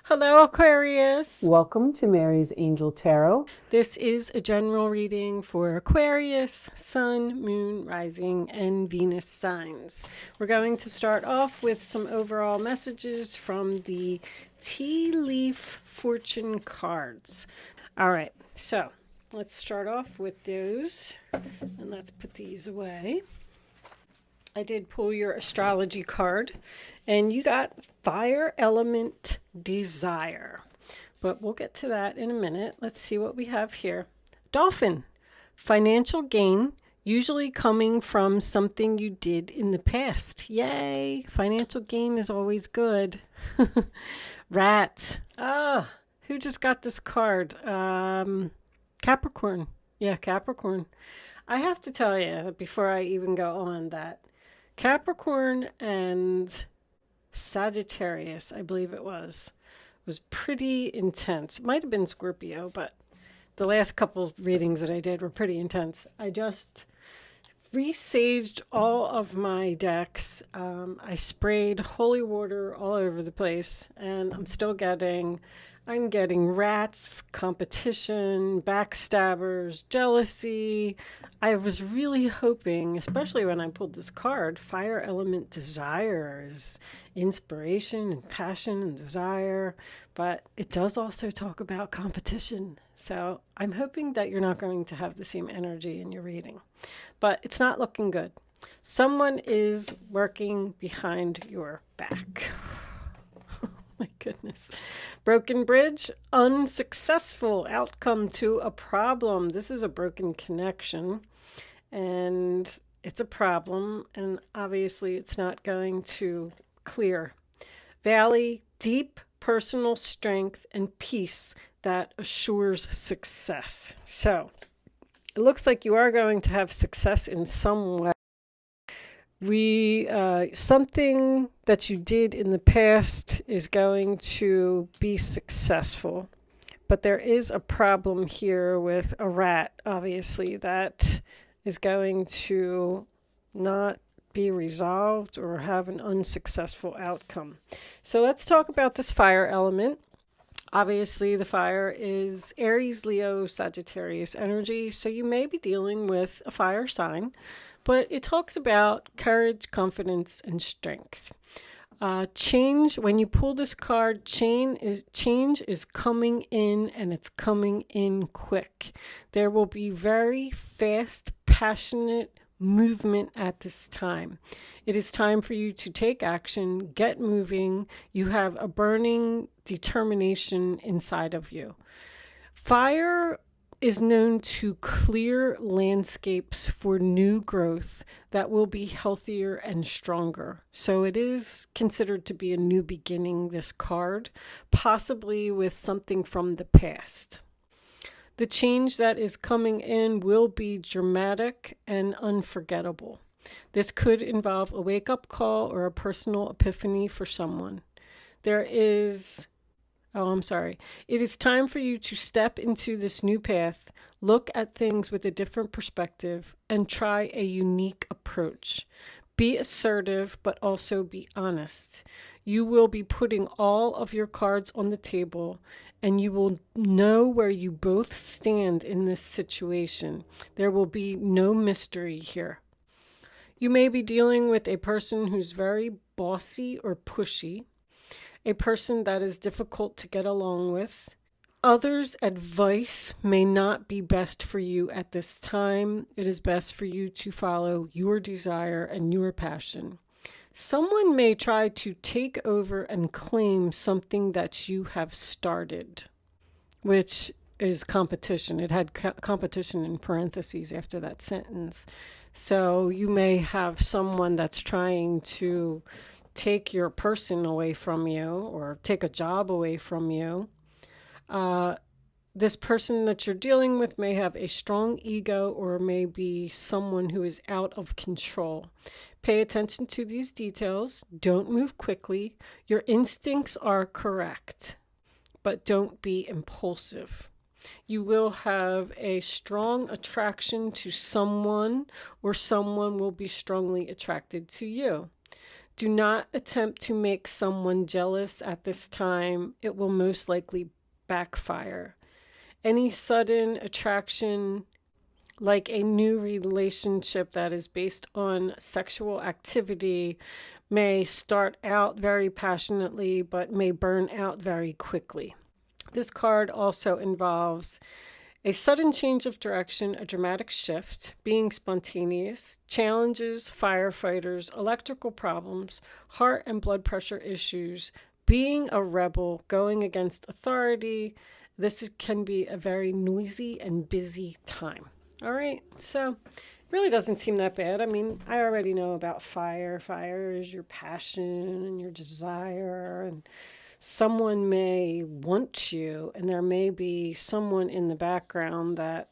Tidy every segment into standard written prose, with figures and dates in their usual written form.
Hello, Aquarius. Welcome to Mary's Angel Tarot. This is a general reading for Aquarius, Sun, Moon, Rising, and Venus signs. We're going to start off with some overall messages from the Tea Leaf Fortune cards. All right, so let's start off with those, and let's put these away. I did pull your astrology card, and you got Fire Element Desire. But we'll get to that in a minute. Let's see what we have here. Dolphin, financial gain, usually coming from something you did in the past. Yay, financial gain is always good. Rat, who just got this card? Capricorn. Yeah, Capricorn. I have to tell you, before I even go on, that Capricorn and Sagittarius, I believe it was pretty intense. It might have been Scorpio, but the last couple readings that I did were pretty intense. I just resaged all of my decks. I sprayed holy water all over the place, and I'm getting rats, competition, backstabbers, jealousy. I was really hoping, especially when I pulled this card, Fire Element Desire is inspiration and passion and desire, but it does also talk about competition. So I'm hoping that you're not going to have the same energy in your reading, but it's not looking good. Someone is working behind your back. My goodness. Broken bridge, unsuccessful outcome to a problem. This is a broken connection, and it's a problem, and obviously it's not going to clear. Valley, deep personal strength and peace that assures success. So it looks like you are going to have success in some way. Something that you did in the past is going to be successful, but there is a problem here with a rat, obviously, that is going to not be resolved or have an unsuccessful outcome. So let's talk about this fire element. Obviously, the fire is Aries, Leo, Sagittarius energy, so you may be dealing with a fire sign. But it talks about courage, confidence, and strength. Change, when you pull this card, change is coming in, and it's coming in quick. There will be very fast, passionate movement at this time. It is time for you to take action, get moving. You have a burning determination inside of you. Fire is known to clear landscapes for new growth that will be healthier and stronger. So it is considered to be a new beginning, this card, possibly with something from the past. The change that is coming in will be dramatic and unforgettable. This could involve a wake-up call or a personal epiphany for someone. It is time for you to step into this new path, look at things with a different perspective, and try a unique approach. Be assertive, but also be honest. You will be putting all of your cards on the table, and you will know where you both stand in this situation. There will be no mystery here. You may be dealing with a person who's very bossy or pushy, a person that is difficult to get along with. Others' advice may not be best for you at this time. It is best for you to follow your desire and your passion. Someone may try to take over and claim something that you have started, which is competition. It had competition in parentheses after that sentence. So you may have someone that's trying to take your person away from you or take a job away from you. This person that you're dealing with may have a strong ego or may be someone who is out of control. Pay attention to these details. Don't move quickly. Your instincts are correct, but don't be impulsive. You will have a strong attraction to someone, or someone will be strongly attracted to you. Do not attempt to make someone jealous at this time. It will most likely backfire. Any sudden attraction, like a new relationship that is based on sexual activity, may start out very passionately but may burn out very quickly. This card also involves a sudden change of direction, a dramatic shift, being spontaneous, challenges, firefighters, electrical problems, heart and blood pressure issues, being a rebel, going against authority. This can be a very noisy and busy time. All right, so it really doesn't seem that bad. I mean, I already know about fire. Fire is your passion and your desire, and someone may want you, and there may be someone in the background that,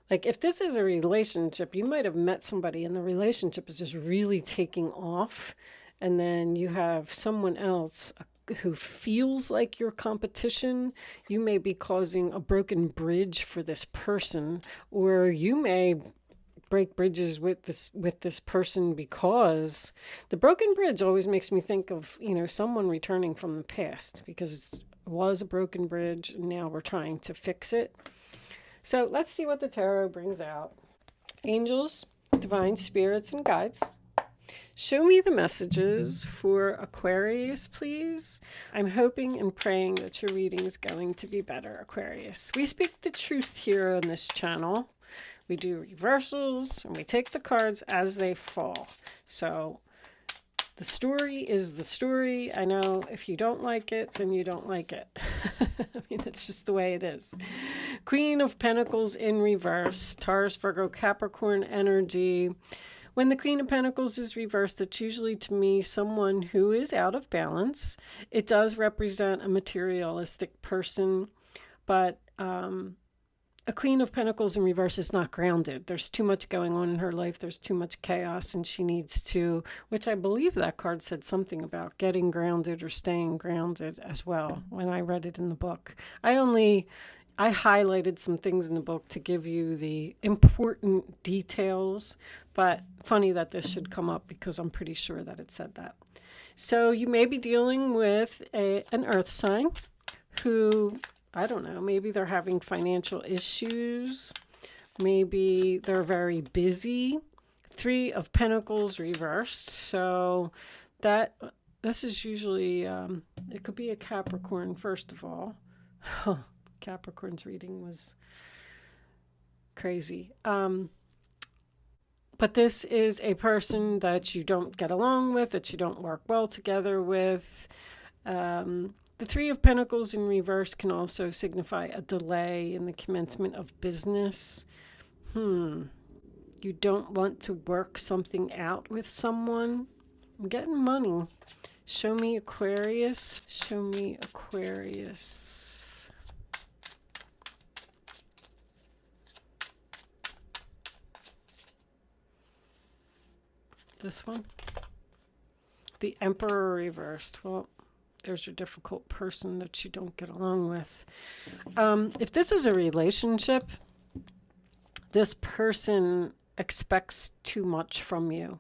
like, if this is a relationship, you might have met somebody and the relationship is just really taking off, and then you have someone else who feels like your competition. You may be causing a broken bridge for this person, or you may break bridges with this person, because the broken bridge always makes me think of, someone returning from the past, because it was a broken bridge and now we're trying to fix it. So let's see what the tarot brings out. Angels, divine spirits, and guides, show me the messages for Aquarius, please. I'm hoping and praying that your reading is going to be better, Aquarius. We speak the truth here on this channel. We do reversals, and we take the cards as they fall. So the story is the story. I know if you don't like it, then you don't like it. I mean, that's just the way it is. Queen of Pentacles in reverse, Taurus, Virgo, Capricorn energy. When the Queen of Pentacles is reversed, it's usually, to me, someone who is out of balance. It does represent a materialistic person, but a Queen of Pentacles in reverse is not grounded. There's too much going on in her life. There's too much chaos, and she needs to, which I believe that card said something about getting grounded or staying grounded as well when I read it in the book. I highlighted some things in the book to give you the important details, but funny that this should come up because I'm pretty sure that it said that. So you may be dealing with an earth sign who, I don't know, maybe they're having financial issues. Maybe they're very busy. Three of Pentacles reversed. So this is usually, it could be a Capricorn, first of all. Capricorn's reading was crazy. But this is a person that you don't get along with, that you don't work well together with. The Three of Pentacles in reverse can also signify a delay in the commencement of business. You don't want to work something out with someone. I'm getting money. Show me Aquarius. Show me Aquarius. This one. The Emperor reversed. Well, there's your difficult person that you don't get along with. If this is a relationship, this person expects too much from you.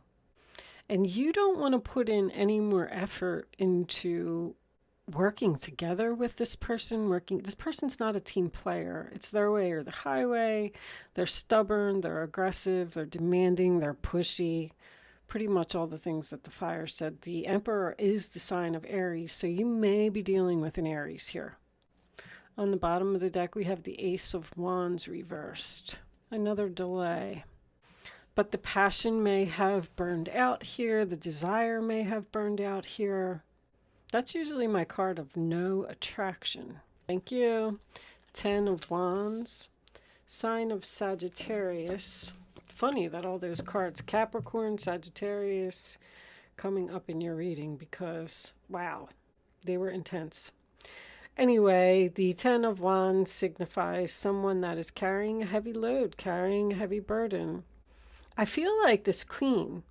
And you don't want to put in any more effort into working together with this person. This person's not a team player. It's their way or the highway. They're stubborn, they're aggressive, they're demanding, they're pushy. Pretty much all the things that the fire said. The Emperor is the sign of Aries, so you may be dealing with an Aries here. On the bottom of the deck, we have the Ace of Wands reversed. Another delay. But the passion may have burned out here. The desire may have burned out here. That's usually my card of no attraction. Thank you. 10 of Wands. Sign of Sagittarius. Funny that all those cards, Capricorn, Sagittarius, coming up in your reading because, wow, they were intense. Anyway, the 10 of Wands signifies someone that is carrying a heavy load, carrying a heavy burden. I feel like this queen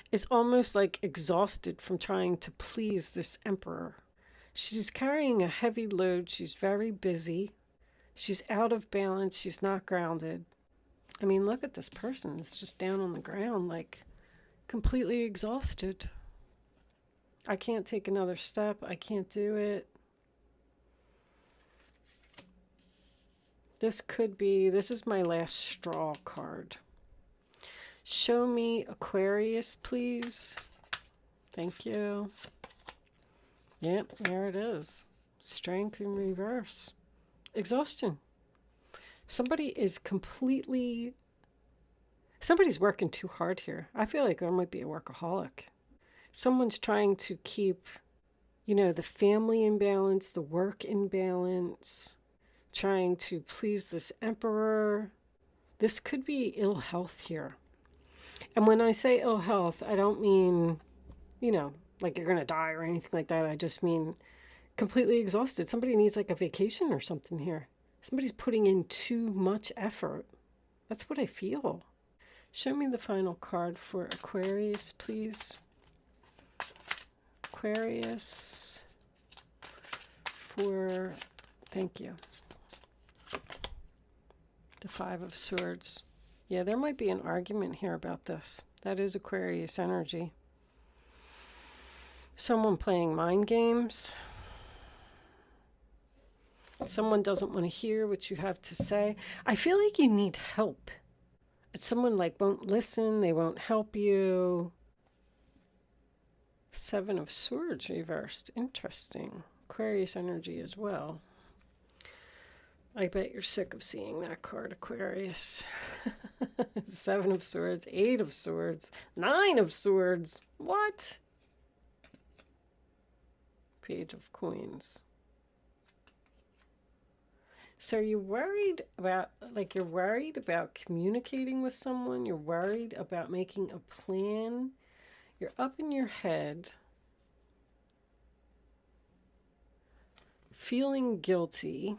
is almost like exhausted from trying to please this emperor. She's carrying a heavy load. She's very busy. She's out of balance. She's not grounded. I mean, look at this person. It's just down on the ground, like completely exhausted. I can't take another step. I can't do it. This could be, this is my last straw card. Show me Aquarius, please. Thank you. Yep, there it is. Strength in reverse. Exhaustion. Somebody is completely... Somebody's working too hard here. I feel like there might be a workaholic. Someone's trying to keep, you know, the family in balance, the work in balance, trying to please this emperor. This could be ill health here. And when I say ill health, I don't mean, you know, like you're going to die or anything like that. I just mean completely exhausted. Somebody needs like a vacation or something here. Somebody's putting in too much effort. That's what I feel. Show me the final card for Aquarius, please. Aquarius for, thank you. The Five of Swords. Yeah, there might be an argument here about this. That is Aquarius energy. Someone playing mind games. Someone doesn't want to hear what you have to say. I feel like you need help. It's someone like won't listen, they won't help you. Seven of Swords reversed. Interesting. Aquarius energy as well. I bet you're sick of seeing that card, Aquarius. Seven of Swords, Eight of Swords, Nine of Swords. What? Page of Coins. So you're worried about, like you're worried about communicating with someone. You're worried about making a plan. You're up in your head. Feeling guilty.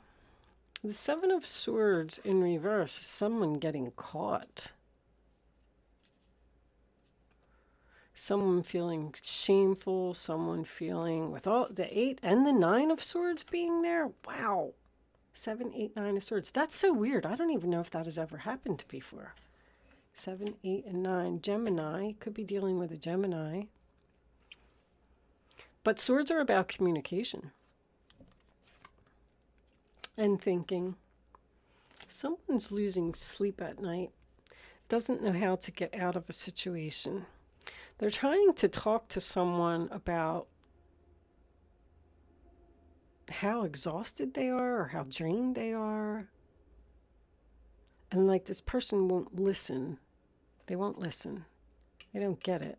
The Seven of Swords in reverse is someone getting caught. Someone feeling shameful. Someone feeling, with all the Eight and the Nine of Swords being there. Wow. 7, 8, 9 of Swords. That's so weird. I don't even know if that has ever happened before. 7, 8, and 9. Gemini. Could be dealing with a Gemini. But swords are about communication. And thinking. Someone's losing sleep at night. Doesn't know how to get out of a situation. They're trying to talk to someone about how exhausted they are or how drained they are. And like this person won't listen. They won't listen. They don't get it.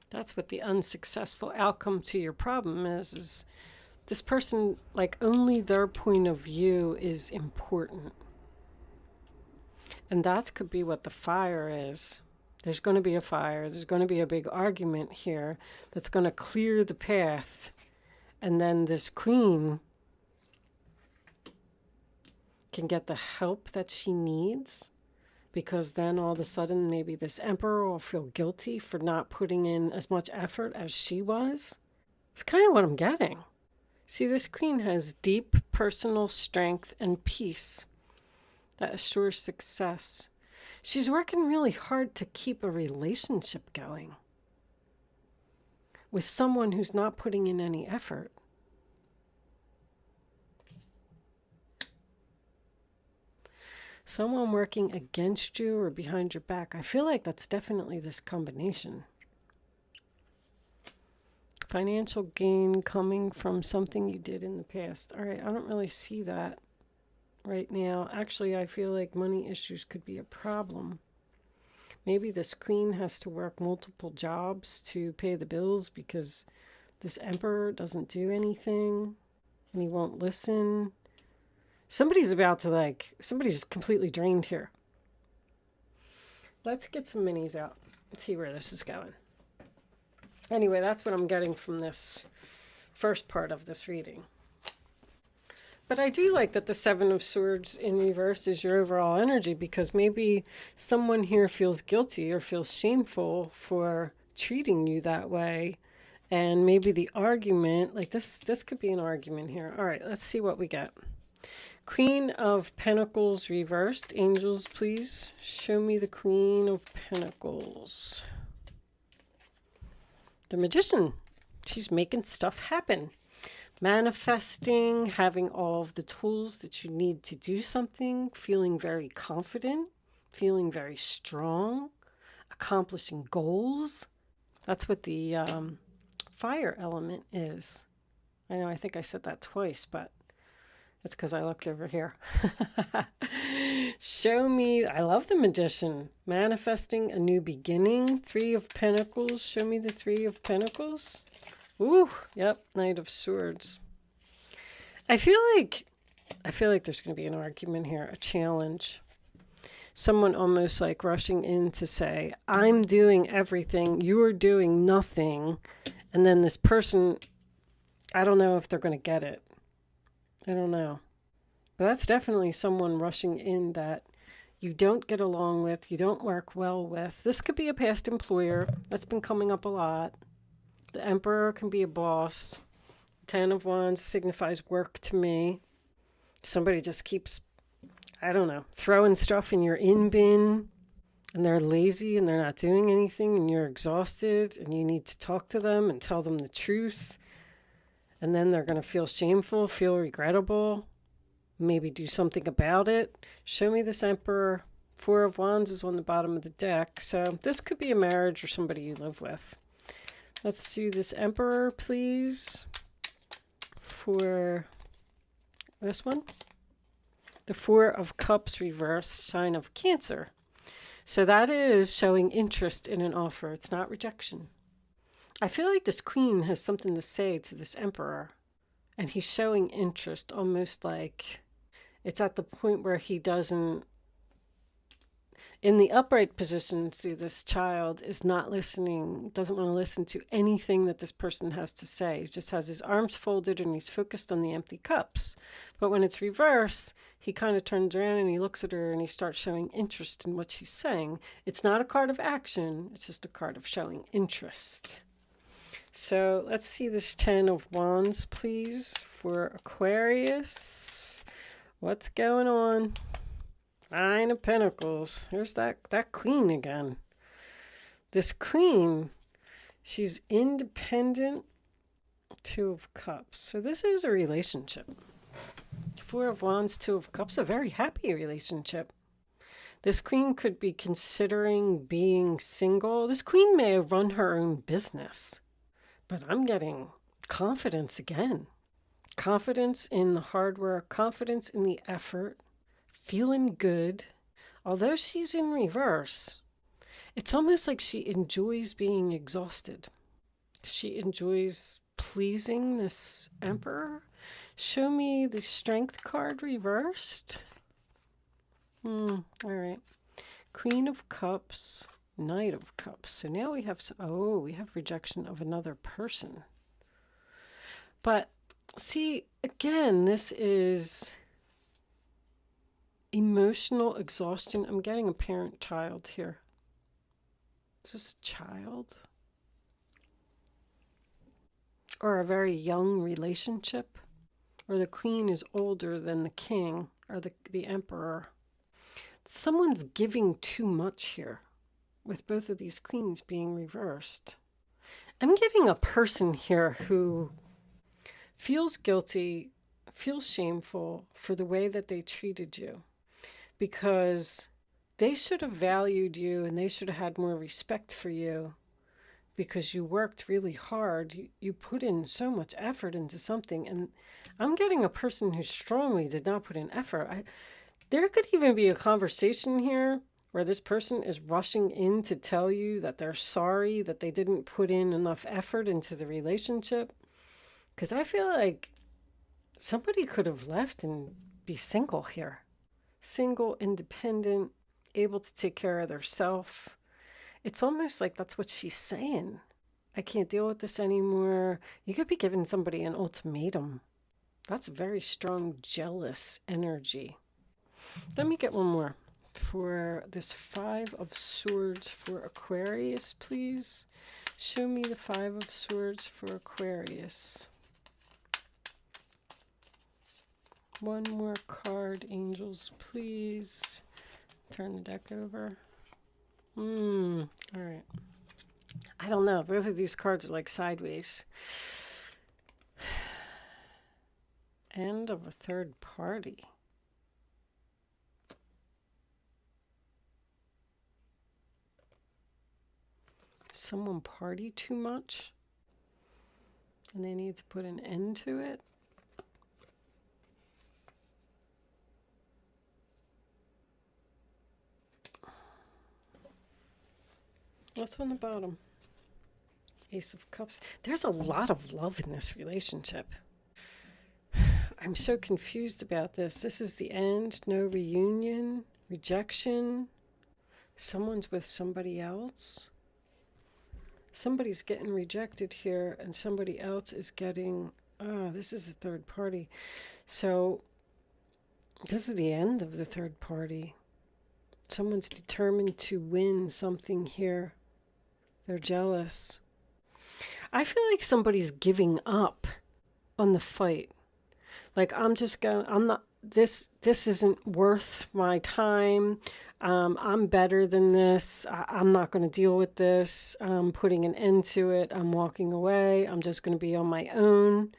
That's what the unsuccessful outcome to your problem is this person, like only their point of view is important. And that could be what the fire is. There's going to be a fire. There's going to be a big argument here that's going to clear the path. And then this queen can get the help that she needs, because then all of a sudden maybe this emperor will feel guilty for not putting in as much effort as she was. It's kind of what I'm getting. See, this queen has deep personal strength and peace that assures success. She's working really hard to keep a relationship going with someone who's not putting in any effort. Someone working against you or behind your back. I feel like that's definitely this combination. Financial gain coming from something you did in the past. All right, I don't really see that right now. Actually, I feel like money issues could be a problem. Maybe this queen has to work multiple jobs to pay the bills because this emperor doesn't do anything and he won't listen. Somebody's about to somebody's completely drained here. Let's get some minis out and see where this is going. Anyway, that's what I'm getting from this first part of this reading. But I do like that the Seven of Swords in reverse is your overall energy, because maybe someone here feels guilty or feels shameful for treating you that way. And maybe the argument, like this could be an argument here. All right, let's see what we get. Queen of Pentacles reversed. Angels, please show me the Queen of Pentacles. The Magician. She's making stuff happen. Manifesting, having all of the tools that you need to do something, feeling very confident, feeling very strong, accomplishing goals. That's what the fire element is. I know, I think I said that twice, but that's because I looked over here. Show me, I love the Magician. Manifesting a new beginning. 3 of Pentacles. Show me the 3 of Pentacles. Ooh, yep, Knight of Swords. I feel like there's going to be an argument here, a challenge. Someone almost like rushing in to say, I'm doing everything, you're doing nothing. And then this person, I don't know if they're going to get it. I don't know. But that's definitely someone rushing in that you don't get along with, you don't work well with. This could be a past employer. That's been coming up a lot. The Emperor can be a boss. 10 of Wands signifies work to me. Somebody just keeps, I don't know, throwing stuff in your in bin, and they're lazy and they're not doing anything, and you're exhausted and you need to talk to them and tell them the truth. And then they're going to feel shameful, feel regrettable, maybe do something about it. Show me this Emperor. 4 of Wands is on the bottom of the deck. So this could be a marriage or somebody you live with. Let's do this Emperor, please, for this one. The 4 of Cups reversed, sign of Cancer. So that is showing interest in an offer. It's not rejection. I feel like this Queen has something to say to this Emperor, and he's showing interest, almost like it's at the point where he doesn't, in the upright position, see this child is not listening, doesn't want to listen to anything that this person has to say. He just has his arms folded and he's focused on the empty cups. But when it's reverse, he kind of turns around and he looks at her and he starts showing interest in what she's saying. It's not a card of action, it's just a card of showing interest. So let's see this 10 of Wands, please, for Aquarius. What's going on? 9 of Pentacles. Here's that Queen again. This Queen, she's independent. 2 of Cups. So this is a relationship. 4 of Wands, 2 of Cups, a very happy relationship. This Queen could be considering being single. This Queen may have run her own business. But I'm getting confidence again. Confidence in the hard work, confidence in the effort. Feeling good. Although she's in reverse, it's almost like she enjoys being exhausted. She enjoys pleasing this Emperor. Show me the Strength card reversed. All right. Queen of Cups, Knight of Cups. So now we have, we have rejection of another person. But see, again, this is emotional exhaustion. I'm getting a parent-child here. Is this a child? Or a very young relationship? Or the Queen is older than the King or the Emperor. Someone's giving too much here with both of these Queens being reversed. I'm getting a person here who feels guilty, feels shameful for the way that they treated you. Because they should have valued you and they should have had more respect for you because you worked really hard. You put in so much effort into something. And I'm getting a person who strongly did not put in effort. There could even be a conversation here where this person is rushing in to tell you that they're sorry that they didn't put in enough effort into the relationship. Because I feel like somebody could have left and be single here. Single, independent, able to take care of themselves. It's almost like that's what she's saying. I can't deal with this anymore. You could be giving somebody an ultimatum. That's very strong, jealous energy. Let me get one more. For this 5 of Swords for Aquarius, please. Show me the 5 of Swords for Aquarius. One more card, angels, please. Turn the deck over. All right. I don't know. Both of these cards are like sideways. End of a third party. Someone party too much and they need to put an end to it. What's on the bottom? Ace of Cups. There's a lot of love in this relationship. I'm so confused about this. This is the end. No reunion. Rejection. Someone's with somebody else. Somebody's getting rejected here and somebody else is getting... this is a third party. So this is the end of the third party. Someone's determined to win something here. They're jealous. I feel like somebody's giving up on the fight. Like, I'm not, this isn't worth my time. I'm better than this. I'm not going to deal with this. I'm putting an end to it. I'm walking away. I'm just going to be on my own.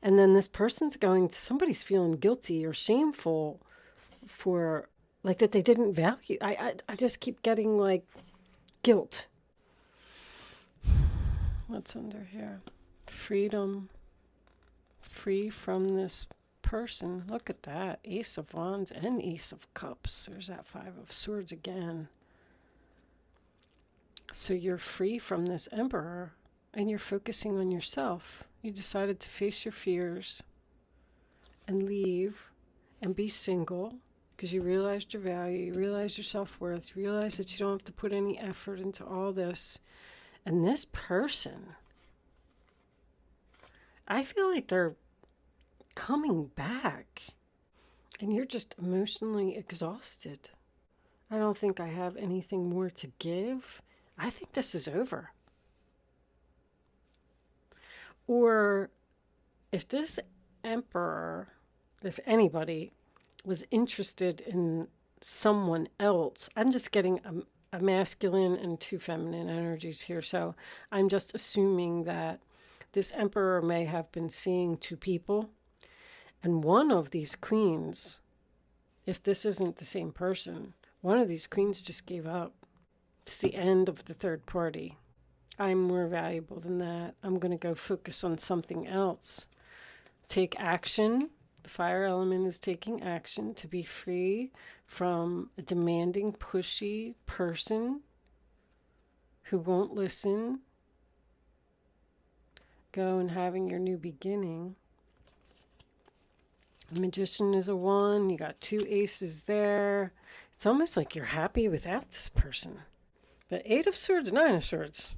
And then this person's somebody's feeling guilty or shameful for, like, that they didn't value. I just keep getting, like, guilt. What's under here? Freedom. Free from this person. Look at that. Ace of Wands and Ace of Cups. There's that Five of Swords again. So you're free from this Emperor and you're focusing on yourself. You decided to face your fears and leave and be single because you realized your value, you realized your self-worth, you realized that you don't have to put any effort into all this. And this person, I feel like they're coming back and you're just emotionally exhausted. I don't think I have anything more to give. I think this is over. Or if this Emperor, if anybody was interested in someone else, I'm just getting a masculine and two feminine energies here. So I'm just assuming that this Emperor may have been seeing two people. And one of these queens, if this isn't the same person, one of these queens just gave up. It's the end of the third party. I'm more valuable than that. I'm going to go focus on something else. Take action. The fire element is taking action to be free from a demanding, pushy person who won't listen. Go and having your new beginning. The Magician is a 1. You got 2 aces there. It's almost like you're happy without this person. But 8 of Swords, 9 of Swords.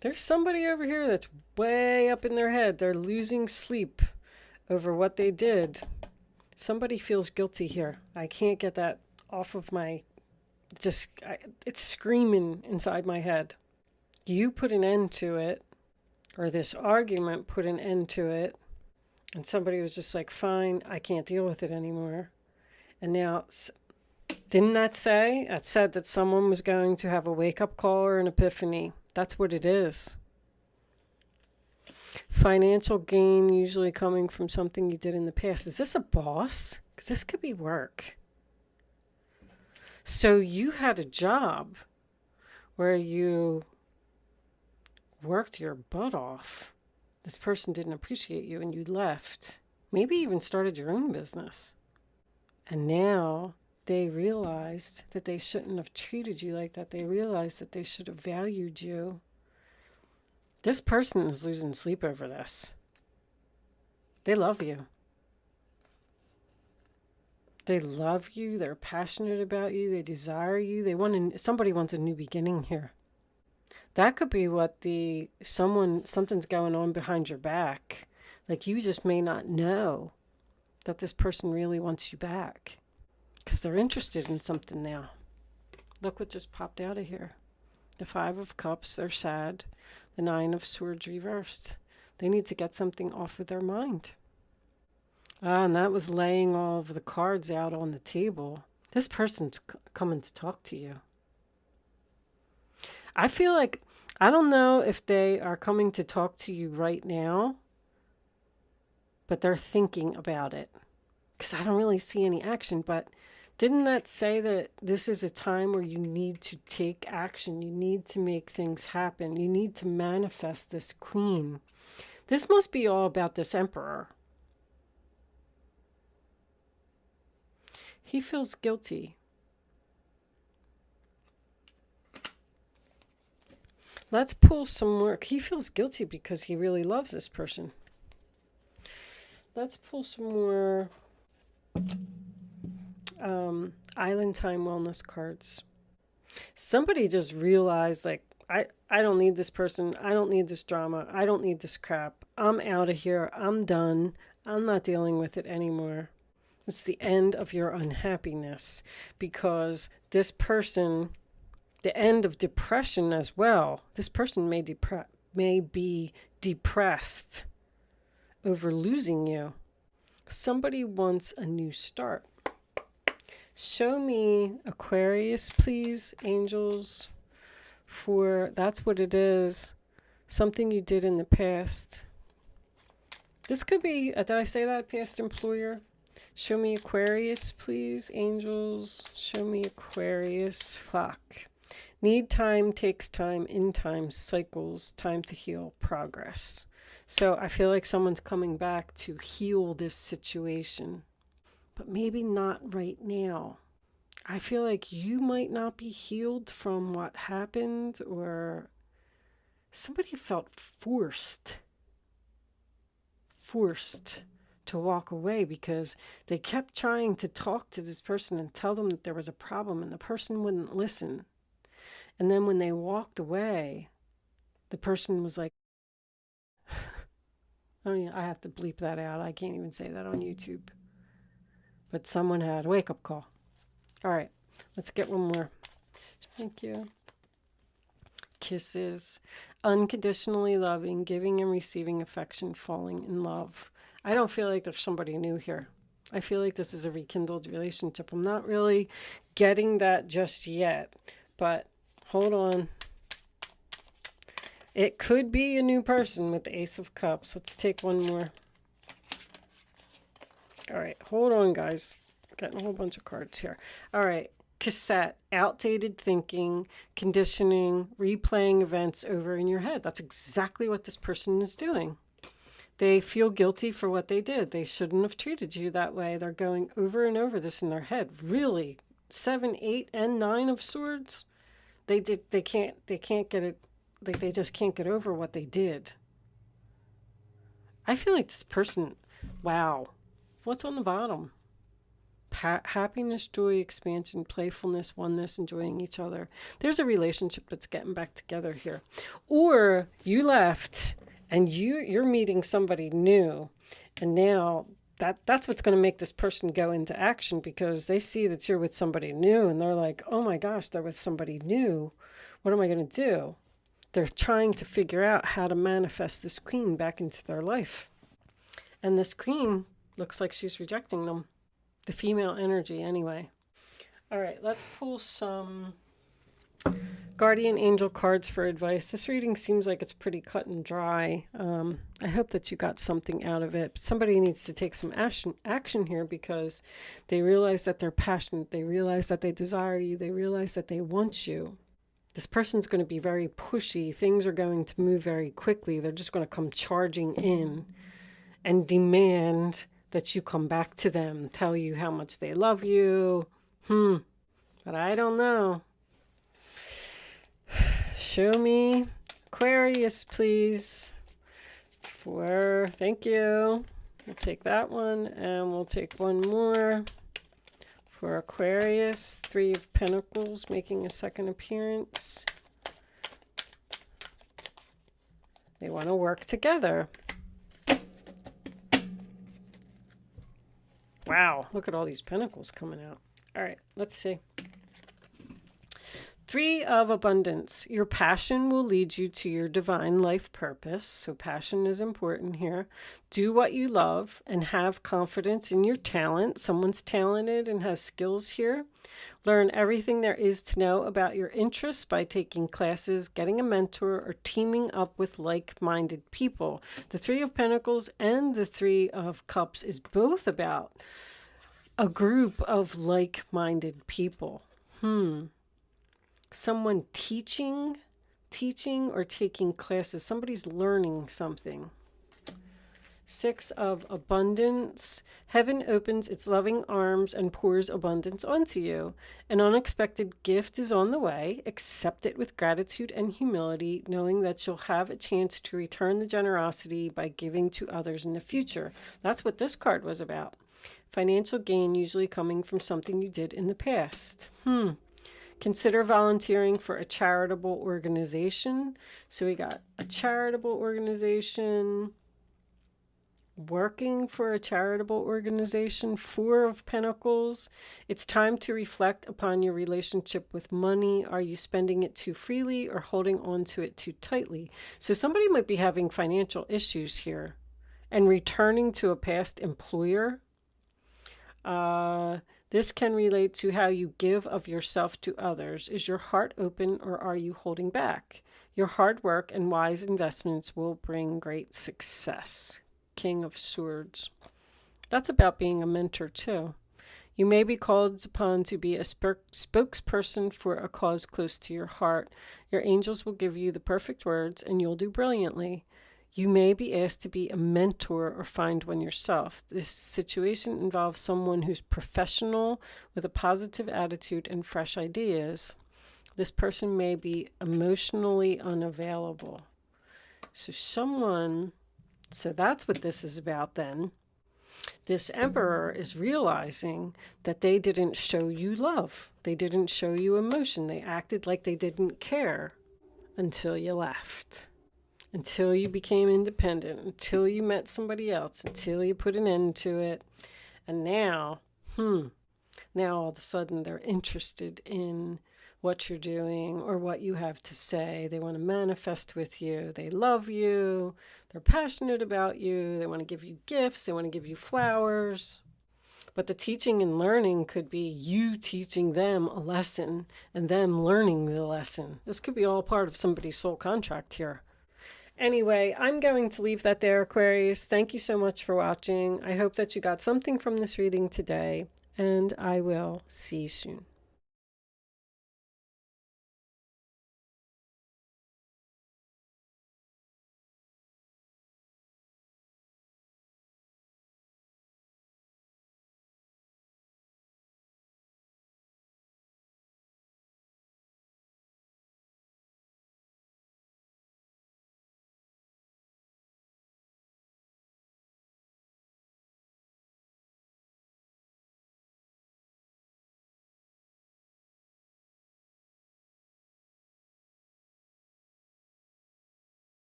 There's somebody over here that's way up in their head. They're losing sleep over what they did. Somebody feels guilty here. I can't get that off of my... it's screaming inside my head. You put an end to it, or this argument put an end to it, and somebody was just like, fine, I can't deal with it anymore. And now, didn't that say? It said that someone was going to have a wake-up call or an epiphany. That's what it is. Financial gain usually coming from something you did in the past. Is this a boss? Because this could be work. So you had a job where you worked your butt off. This person didn't appreciate you and you left. Maybe even started your own business. And now they realized that they shouldn't have treated you like that. They realized that they should have valued you. This person is losing sleep over this. They love you. They love you. They're passionate about you. They desire you. Somebody wants a new beginning here. That could be what something's going on behind your back. Like you just may not know that this person really wants you back because they're interested in something now. Look what just popped out of here. The 5 of Cups, they're sad. The 9 of Swords reversed. They need to get something off of their mind. Ah, and that was laying all of the cards out on the table. This person's coming to talk to you. I feel like, I don't know if they are coming to talk to you right now, but they're thinking about it. Because I don't really see any action, but didn't that say that this is a time where you need to take action? You need to make things happen. You need to manifest this queen. This must be all about this emperor. He feels guilty. Let's pull some more. He feels guilty because he really loves this person. Let's pull some more Island Time Wellness cards. Somebody just realized, like, I don't need this person. I don't need this drama. I don't need this crap. I'm out of here. I'm done. I'm not dealing with it anymore. It's the end of your unhappiness, because this person, the end of depression as well. This person may be depressed over losing you. Somebody wants a new start. Show me Aquarius, please, angels, for that's what it is. Something you did in the past. This could be, did I say that, past employer? Show me Aquarius, please, angels. Show me Aquarius. Flock. Need time, takes time, in time, cycles, time to heal, progress. So I feel like someone's coming back to heal this situation, but maybe not right now. I feel like you might not be healed from what happened, or somebody felt forced to walk away because they kept trying to talk to this person and tell them that there was a problem, and the person wouldn't listen. And then when they walked away, the person was like, I have to bleep that out. I can't even say that on YouTube. But someone had a wake-up call. All right, let's get one more. Thank you. Kisses. Unconditionally loving, giving and receiving affection, falling in love. I don't feel like there's somebody new here. I feel like this is a rekindled relationship. I'm not really getting that just yet, but hold on. It could be a new person with the Ace of Cups. Let's take one more. All right, hold on, guys. Getting a whole bunch of cards here. All right, cassette, outdated thinking, conditioning, replaying events over in your head. That's exactly what this person is doing. They feel guilty for what they did. They shouldn't have treated you that way. They're going over and over this in their head. Really, 7, 8, and 9 of Swords. They can't get it. They just can't get over what they did. I feel like this person, wow. What's on the bottom? Happiness, joy, expansion, playfulness, oneness, enjoying each other. There's a relationship that's getting back together here. Or you left and you're meeting somebody new, and now that's what's going to make this person go into action, because they see that you're with somebody new and they're like, oh my gosh, they're with somebody new. What am I going to do? They're trying to figure out how to manifest this queen back into their life. And this queen looks like she's rejecting them. The female energy, anyway. All right, let's pull some guardian angel cards for advice. This reading seems like it's pretty cut and dry. I hope that you got something out of it. But somebody needs to take some action here, because they realize that they're passionate. They realize that they desire you. They realize that they want you. This person's going to be very pushy. Things are going to move very quickly. They're just going to come charging in and demand that you come back to them, tell you how much they love you. But I don't know. Show me Aquarius, please. Thank you. We'll take that one, and we'll take one more. For Aquarius, 3 of Pentacles making a second appearance. They want to work together. Wow, look at all these pentacles coming out. All right, let's see. Three of Abundance. Your passion will lead you to your divine life purpose. So passion is important here. Do what you love and have confidence in your talent. Someone's talented and has skills here. Learn everything there is to know about your interests by taking classes, getting a mentor, or teaming up with like-minded people. The Three of Pentacles and the Three of Cups is both about a group of like-minded people. Someone teaching or taking classes. Somebody's learning something. Six of Abundance. Heaven opens its loving arms and pours abundance onto you. An unexpected gift is on the way. Accept it with gratitude and humility, knowing that you'll have a chance to return the generosity by giving to others in the future. That's what this card was about. Financial gain usually coming from something you did in the past. Consider volunteering for a charitable organization. So we got a charitable organization, working for a charitable organization. Four of Pentacles. It's time to reflect upon your relationship with money. Are you spending it too freely or holding on to it too tightly? So somebody might be having financial issues here and returning to a past employer. This can relate to how you give of yourself to others. Is your heart open or are you holding back? Your hard work and wise investments will bring great success. King of Swords. That's about being a mentor too. You may be called upon to be a spokesperson for a cause close to your heart. Your angels will give you the perfect words and you'll do brilliantly. You may be asked to be a mentor or find one yourself. This situation involves someone who's professional with a positive attitude and fresh ideas. This person may be emotionally unavailable. So that's what this is about then. This Emperor is realizing that they didn't show you love. They didn't show you emotion. They acted like they didn't care until you left. Until you became independent, until you met somebody else, until you put an end to it. And now all of a sudden they're interested in what you're doing or what you have to say. They want to manifest with you. They love you. They're passionate about you. They want to give you gifts. They want to give you flowers. But the teaching and learning could be you teaching them a lesson and them learning the lesson. This could be all part of somebody's soul contract here. Anyway, I'm going to leave that there, Aquarius. Thank you so much for watching. I hope that you got something from this reading today, and I will see you soon.